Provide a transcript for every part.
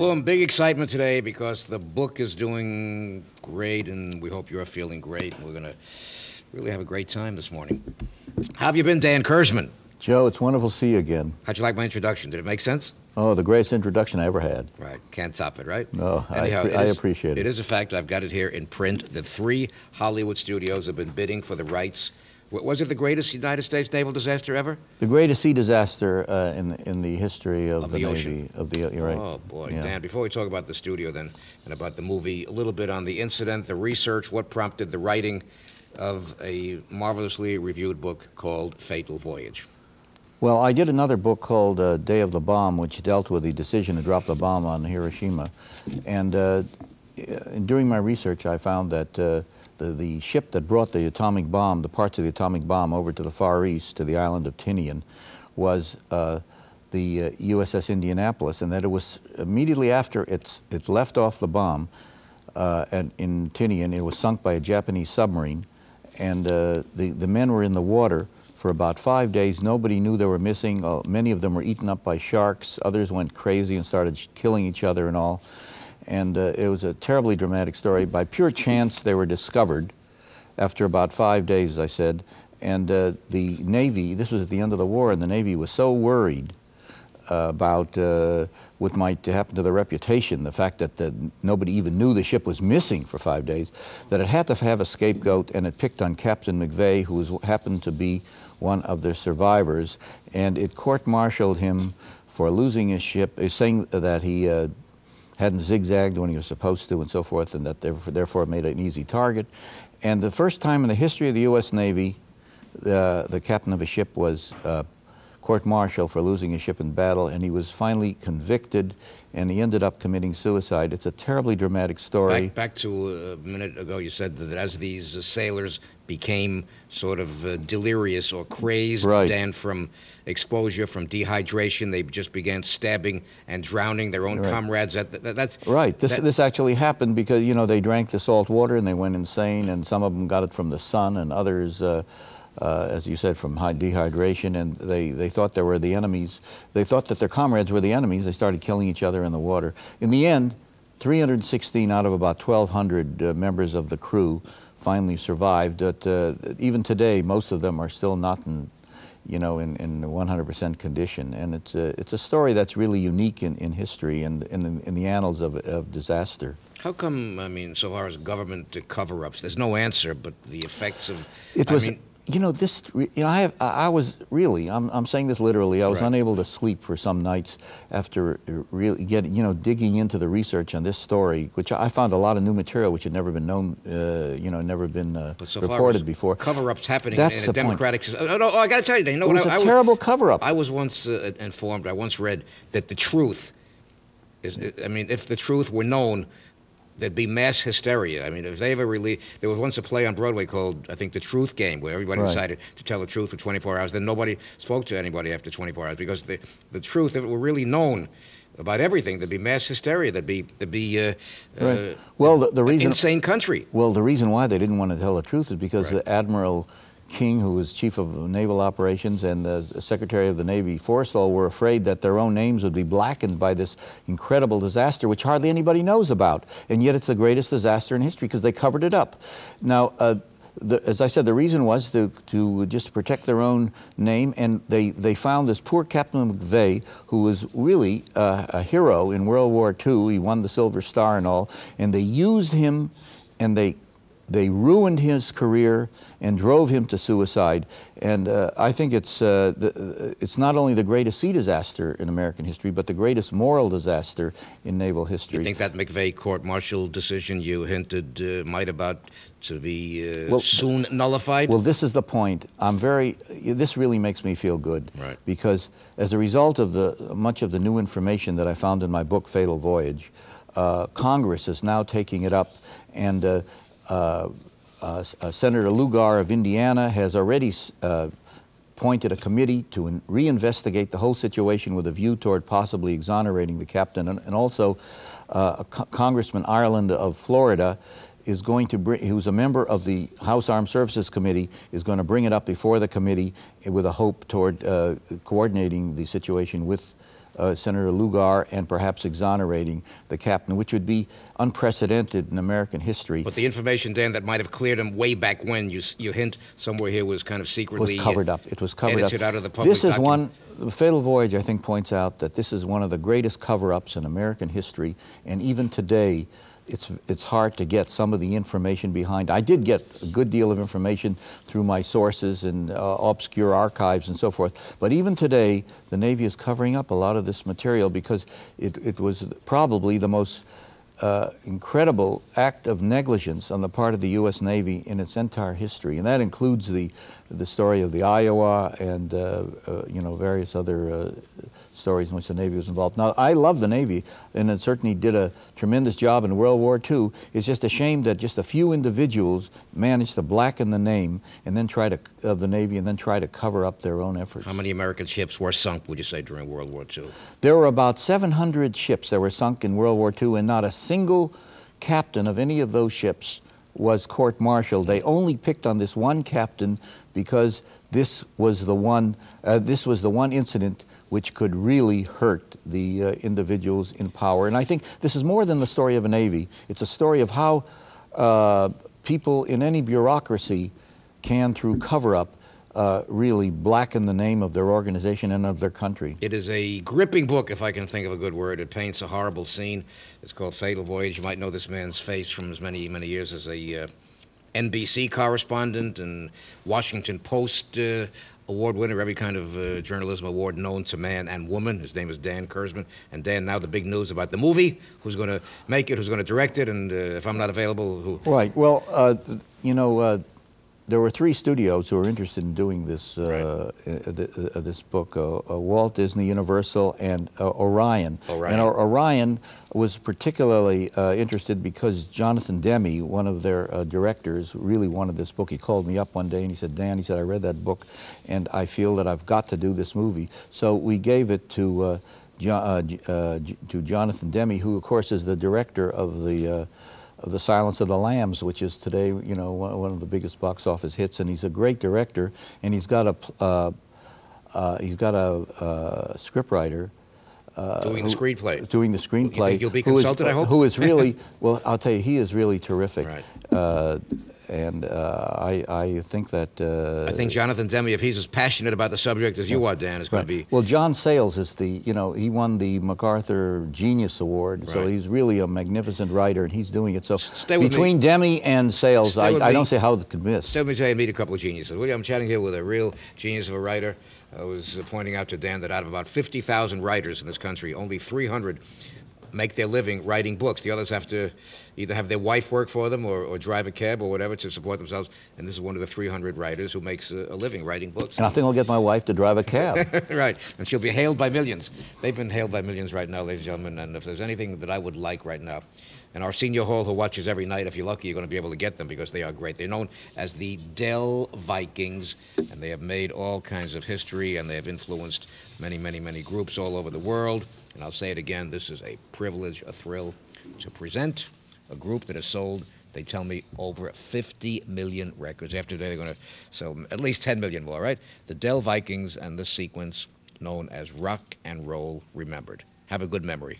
boom, big excitement today because the book is doing great, and we hope you're feeling great. We're going to really have a great time this morning. How have you been, Dan Kurzman? Joe, it's wonderful to see you again. How'd you like my introduction? Did it make sense? Oh, the greatest introduction I ever had. Right. Can't top it, right? No, Anyhow, I appreciate it. It is a fact. I've got it here in print. The 3 Hollywood studios have been bidding for the rights. Was it the greatest United States naval disaster ever? The greatest sea disaster in the history of the Navy. Ocean. You're right. Oh, boy. Yeah. Dan, before we talk about the studio then and about the movie, a little bit on the incident, the research, what prompted the writing of a marvelously reviewed book called Fatal Voyage. Well, I did another book called Day of the Bomb, which dealt with the decision to drop the bomb on Hiroshima. And during my research, I found that the ship that brought the atomic bomb, the parts of the atomic bomb, over to the Far East, to the island of Tinian, was the USS Indianapolis, and that it was immediately after it left off the bomb in Tinian, it was sunk by a Japanese submarine, and the men were in the water for about 5 days. Nobody knew they were missing. Many of them were eaten up by sharks. Others went crazy and started killing each other and all. And it was a terribly dramatic story. By pure chance, they were discovered after about 5 days, as I said. And the Navy, this was at the end of the war, and the Navy was so worried about what might happen to their reputation, the fact that nobody even knew the ship was missing for 5 days, that it had to have a scapegoat, and it picked on Captain McVeigh, who happened to be one of their survivors, and it court-martialed him for losing his ship, saying that he hadn't zigzagged when he was supposed to and so forth, and that therefore made it an easy target. And the first time in the history of the U.S. Navy, the captain of a ship was court-martialed for losing his ship in battle, and he was finally convicted, and he ended up committing suicide. It's a terribly dramatic story. Back to a minute ago, you said that as these sailors became sort of delirious or crazed, right, Dan, from exposure, from dehydration, they just began stabbing and drowning their own right, comrades. That's right. This actually happened because, you know, they drank the salt water and they went insane, and some of them got it from the sun, and others as you said, from dehydration, and they thought they were the enemies. They thought that their comrades were the enemies. They started killing each other in the water. In the end, 316 out of about 1,200 members of the crew finally survived. But even today, most of them are still not in 100% condition. And it's a story that's really unique in history and in the annals of disaster. How come, I mean, so far as government cover-ups, there's no answer, but the effects of... I'm saying this literally, I was right, unable to sleep for some nights after really digging into the research on this story, which I found a lot of new material which had never been known, never been reported before. Cover-ups happening in a democratic society. I got to tell you, it was a terrible cover-up. I was once informed, I once read that the truth is, I mean, if the truth were known, there'd be mass hysteria. I mean, if they ever really... There was once a play on Broadway called, I think, The Truth Game, where everybody right, decided to tell the truth for 24 hours. Then nobody spoke to anybody after 24 hours because the truth, if it were really known about everything, there'd be mass hysteria. There'd be right, well, the reason, insane country. Well, the reason why they didn't want to tell the truth is because right, Admiral King, who was Chief of Naval Operations, and the Secretary of the Navy, Forrestal, were afraid that their own names would be blackened by this incredible disaster, which hardly anybody knows about. And yet it's the greatest disaster in history because they covered it up. Now, as I said, the reason was to just protect their own name, and they found this poor Captain McVeigh, who was really a hero in World War II. He won the Silver Star and all, and they used him, and they ruined his career and drove him to suicide. And I think it's not only the greatest sea disaster in American history, but the greatest moral disaster in naval history. You think that McVeigh court-martial decision you hinted might about to be soon nullified? Well, this is the point. This really makes me feel good. Right. Because as a result of much of the new information that I found in my book, Fatal Voyage, Congress is now taking it up, and Senator Lugar of Indiana has already appointed a committee to reinvestigate the whole situation with a view toward possibly exonerating the captain. And also Congressman Ireland of Florida is going to bring, who's a member of the House Armed Services Committee, is going to bring it up before the committee with a hope toward coordinating the situation with Senator Lugar, and perhaps exonerating the captain, which would be unprecedented in American history. But the information, Dan, that might have cleared him way back when, you hint somewhere here, was kind of secretly... was covered up. It was covered up. Edited out of the public This is document. the Fatal Voyage, I think, points out that this is one of the greatest cover-ups in American history, and even today, it's hard to get some of the information behind. I did get a good deal of information through my sources and obscure archives and so forth, but even today, the Navy is covering up a lot of this material because it was probably the most incredible act of negligence on the part of the U.S. Navy in its entire history, and that includes the story of the Iowa and you know, various other stories in which the Navy was involved. Now, I love the Navy, and it certainly did a tremendous job in World War II. It's just a shame that just a few individuals managed to blacken the name and then try to of the Navy and then try to cover up their own efforts. How many American ships were sunk, would you say, during World War II? There were about 700 ships that were sunk in World War II, and not a single captain of any of those ships was court-martialed. They only picked on this one captain because this was the one incident which could really hurt the individuals in power. And I think this is more than the story of a Navy. It's a story of how people in any bureaucracy can, through cover-up, really blacken the name of their organization and of their country. It is a gripping book, if I can think of a good word. It paints a horrible scene. It's called Fatal Voyage. You might know this man's face from his many, many years as a NBC correspondent and Washington Post award winner, every kind of journalism award known to man and woman. His name is Dan Kurzman. And Dan, now the big news about the movie, who's going to make it, who's going to direct it, and if I'm not available, who? Right. Well, you know, there were 3 studios who were interested in doing this this book: Walt Disney, Universal, and Orion. And Orion was particularly interested because Jonathan Demme, one of their directors, really wanted this book. He called me up one day and he said, "Dan," he said, "I read that book, and I feel that I've got to do this movie." So we gave it to Jonathan Demme, who, of course, is the director of the Silence of the Lambs, which is today, you know, one of the biggest box office hits, and he's a great director, and he's got a scriptwriter doing the screenplay. Doing the screenplay. You think you'll be consulted, I hope? Who is really, well, I'll tell you, he is really terrific. Right. And I think that... I think Jonathan Demme, if he's as passionate about the subject as you are, Dan, is going to be... Well, John Sayles is the, you know, he won the MacArthur Genius Award, so he's really a magnificent writer, and he's doing it. So between Demme and Sayles, I don't see how it could miss. Stay with me till you meet a couple of geniuses. I'm chatting here with a real genius of a writer. I was pointing out to Dan that out of about 50,000 writers in this country, only 300 make their living writing books. The others have to either have their wife work for them or drive a cab or whatever to support themselves. And this is one of the 300 writers who makes a living writing books. And I think I'll get my wife to drive a cab. Right. And she'll be hailed by millions. They've been hailed by millions right now, ladies and gentlemen. And if there's anything that I would like right now, and Arsenio Hall, who watches every night, if you're lucky, you're going to be able to get them because they are great. They're known as the Dell Vikings, and they have made all kinds of history, and they have influenced many, many, many groups all over the world. And I'll say it again, this is a privilege, a thrill to present a group that has sold, they tell me, over 50 million records. After today, they're going to sell at least 10 million more, right? The Dell Vikings and this sequence known as Rock and Roll Remembered. Have a good memory.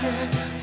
ashes.